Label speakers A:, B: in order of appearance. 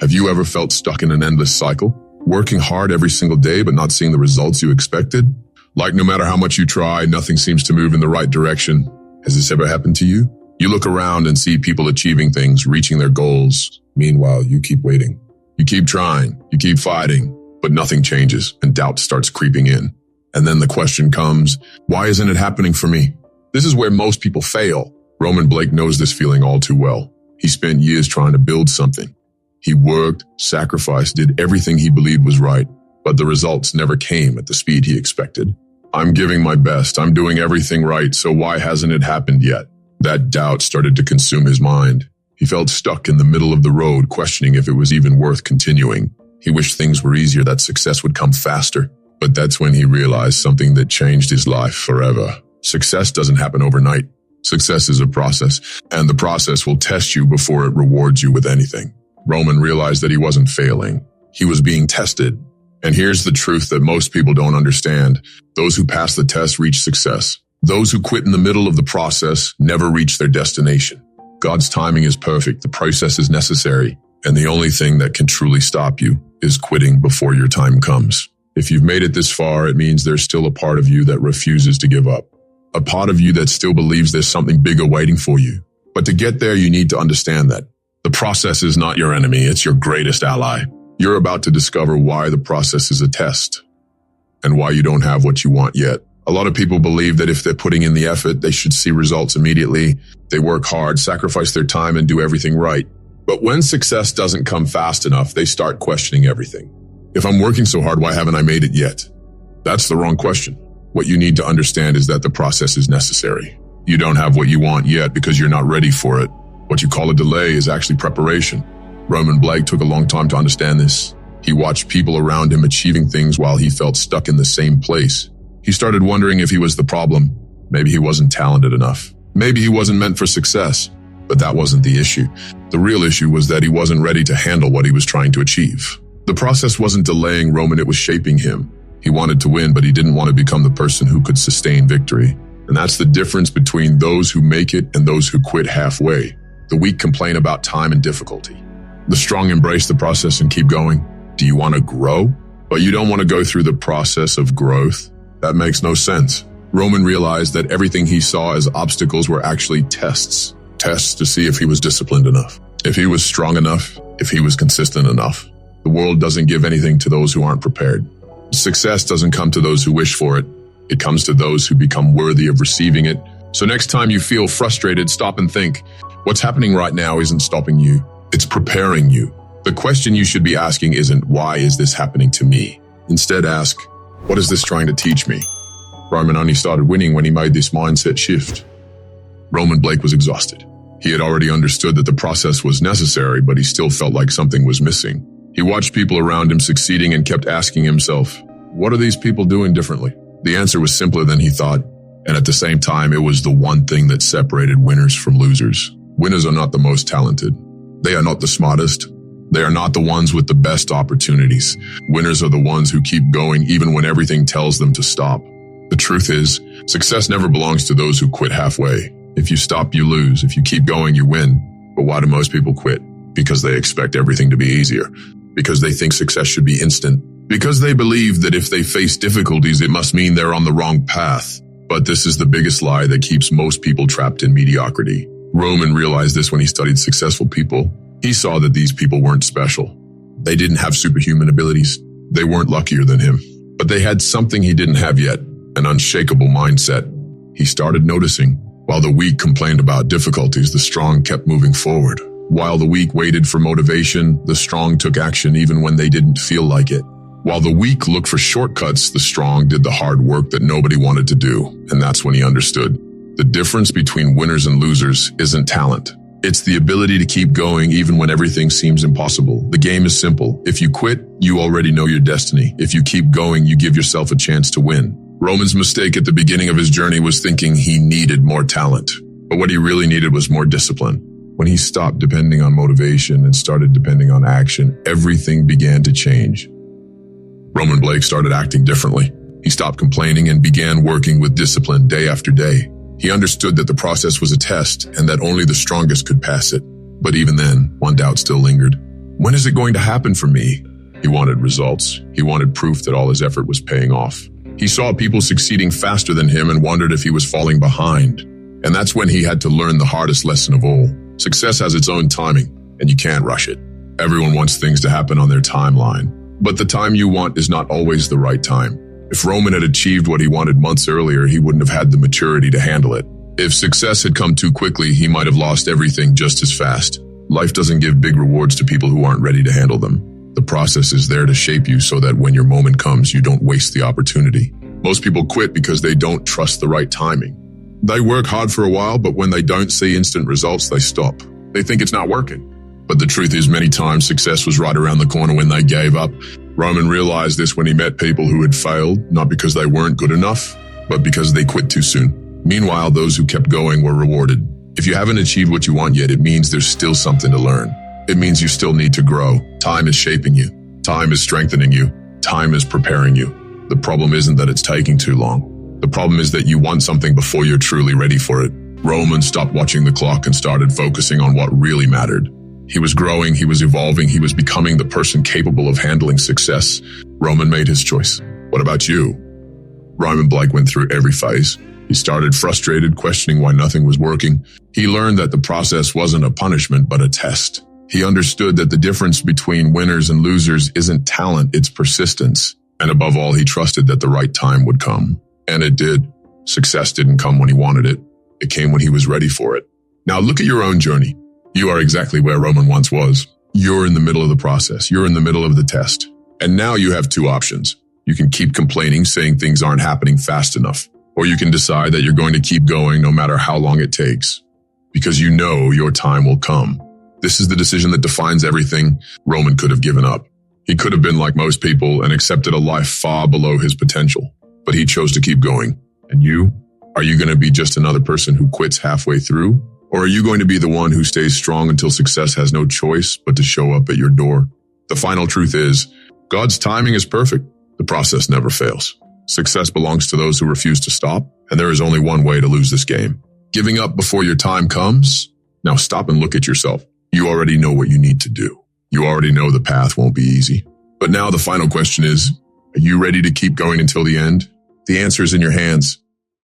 A: Have you ever felt stuck in an endless cycle? Working hard every single day but not seeing the results you expected? Like no matter how much you try, nothing seems to move in the right direction. Has this ever happened to you? You look around and see people achieving things, reaching their goals. Meanwhile, you keep waiting. You keep trying, you keep fighting, but nothing changes and doubt starts creeping in. And then the question comes, why isn't it happening for me? This is where most people fail. Roman Blake knows this feeling all too well. He spent years trying to build something. He worked, sacrificed, did everything he believed was right, but the results never came at the speed he expected. I'm giving my best, I'm doing everything right, so why hasn't it happened yet? That doubt started to consume his mind. He felt stuck in the middle of the road, questioning if it was even worth continuing. He wished things were easier, that success would come faster. But that's when he realized something that changed his life forever. Success doesn't happen overnight. Success is a process, and the process will test you before it rewards you with anything. Roman realized that he wasn't failing. He was being tested. And here's the truth that most people don't understand. Those who pass the test reach success. Those who quit in the middle of the process never reach their destination. God's timing is perfect. The process is necessary. And the only thing that can truly stop you is quitting before your time comes. If you've made it this far, it means there's still a part of you that refuses to give up. A part of you that still believes there's something bigger waiting for you. But to get there, you need to understand that the process is not your enemy. It's your greatest ally. You're about to discover why the process is a test and why you don't have what you want yet. A lot of people believe that if they're putting in the effort, they should see results immediately. They work hard, sacrifice their time, and do everything right. But when success doesn't come fast enough, they start questioning everything. If I'm working so hard, why haven't I made it yet? That's the wrong question. What you need to understand is that the process is necessary. You don't have what you want yet because you're not ready for it. What you call a delay is actually preparation. Roman Blake took a long time to understand this. He watched people around him achieving things while he felt stuck in the same place. He started wondering if he was the problem. Maybe he wasn't talented enough. Maybe he wasn't meant for success. But that wasn't the issue. The real issue was that he wasn't ready to handle what he was trying to achieve. The process wasn't delaying Roman, it was shaping him. He wanted to win, but he didn't want to become the person who could sustain victory. And that's the difference between those who make it and those who quit halfway. The weak complain about time and difficulty. The strong embrace the process and keep going. Do you want to grow? But you don't want to go through the process of growth? That makes no sense. Roman realized that everything he saw as obstacles were actually tests. Tests to see if he was disciplined enough, if he was strong enough, if he was consistent enough. The world doesn't give anything to those who aren't prepared. Success doesn't come to those who wish for it. It comes to those who become worthy of receiving it. So next time you feel frustrated, stop and think. What's happening right now isn't stopping you. It's preparing you. The question you should be asking isn't, why is this happening to me? Instead ask, what is this trying to teach me? Roman only started winning when he made this mindset shift. Roman Blake was exhausted. He had already understood that the process was necessary, but he still felt like something was missing. He watched people around him succeeding and kept asking himself, what are these people doing differently? The answer was simpler than he thought, and at the same time, it was the one thing that separated winners from losers. Winners are not the most talented. They are not the smartest. They are not the ones with the best opportunities. Winners are the ones who keep going even when everything tells them to stop. The truth is, success never belongs to those who quit halfway. If you stop, you lose. If you keep going, you win. But why do most people quit? Because they expect everything to be easier. Because they think success should be instant. Because they believe that if they face difficulties, it must mean they're on the wrong path. But this is the biggest lie that keeps most people trapped in mediocrity. Roman realized this when he studied successful people. He saw that these people weren't special. They didn't have superhuman abilities. They weren't luckier than him. But they had something he didn't have yet, an unshakable mindset. He started noticing. While the weak complained about difficulties, the strong kept moving forward. While the weak waited for motivation, the strong took action even when they didn't feel like it. While the weak looked for shortcuts, the strong did the hard work that nobody wanted to do. And that's when he understood. The difference between winners and losers isn't talent. It's the ability to keep going even when everything seems impossible. The game is simple. If you quit, you already know your destiny. If you keep going, you give yourself a chance to win. Roman's mistake at the beginning of his journey was thinking he needed more talent. But what he really needed was more discipline. When he stopped depending on motivation and started depending on action, everything began to change. Roman Blake started acting differently. He stopped complaining and began working with discipline day after day. He understood that the process was a test and that only the strongest could pass it. But even then, one doubt still lingered. When is it going to happen for me? He wanted results. He wanted proof that all his effort was paying off. He saw people succeeding faster than him and wondered if he was falling behind. And that's when he had to learn the hardest lesson of all. Success has its own timing, and you can't rush it. Everyone wants things to happen on their timeline, but the time you want is not always the right time. If Roman had achieved what he wanted months earlier, he wouldn't have had the maturity to handle it. If success had come too quickly, he might have lost everything just as fast. Life doesn't give big rewards to people who aren't ready to handle them. The process is there to shape you so that when your moment comes, you don't waste the opportunity. Most people quit because they don't trust the right timing. They work hard for a while, but when they don't see instant results, they stop. They think it's not working. But the truth is, many times success was right around the corner when they gave up. Roman realized this when he met people who had failed, not because they weren't good enough, but because they quit too soon. Meanwhile, those who kept going were rewarded. If you haven't achieved what you want yet, it means there's still something to learn. It means you still need to grow. Time is shaping you. Time is strengthening you. Time is preparing you. The problem isn't that it's taking too long. The problem is that you want something before you're truly ready for it. Roman stopped watching the clock and started focusing on what really mattered. He was growing, he was evolving, he was becoming the person capable of handling success. Roman made his choice. What about you? Roman Blake went through every phase. He started frustrated, questioning why nothing was working. He learned that the process wasn't a punishment, but a test. He understood that the difference between winners and losers isn't talent, it's persistence. And above all, he trusted that the right time would come. And it did. Success didn't come when he wanted it. It came when he was ready for it. Now look at your own journey. You are exactly where Roman once was. You're in the middle of the process. You're in the middle of the test. And now you have two options. You can keep complaining, saying things aren't happening fast enough. Or you can decide that you're going to keep going no matter how long it takes. Because you know your time will come. This is the decision that defines everything. Roman could have given up. He could have been like most people and accepted a life far below his potential. But he chose to keep going. And you? Are you going to be just another person who quits halfway through? Or are you going to be the one who stays strong until success has no choice but to show up at your door? The final truth is, God's timing is perfect. The process never fails. Success belongs to those who refuse to stop, and there is only one way to lose this game. Giving up before your time comes? Now stop and look at yourself. You already know what you need to do. You already know the path won't be easy. But now the final question is, are you ready to keep going until the end? The answer is in your hands.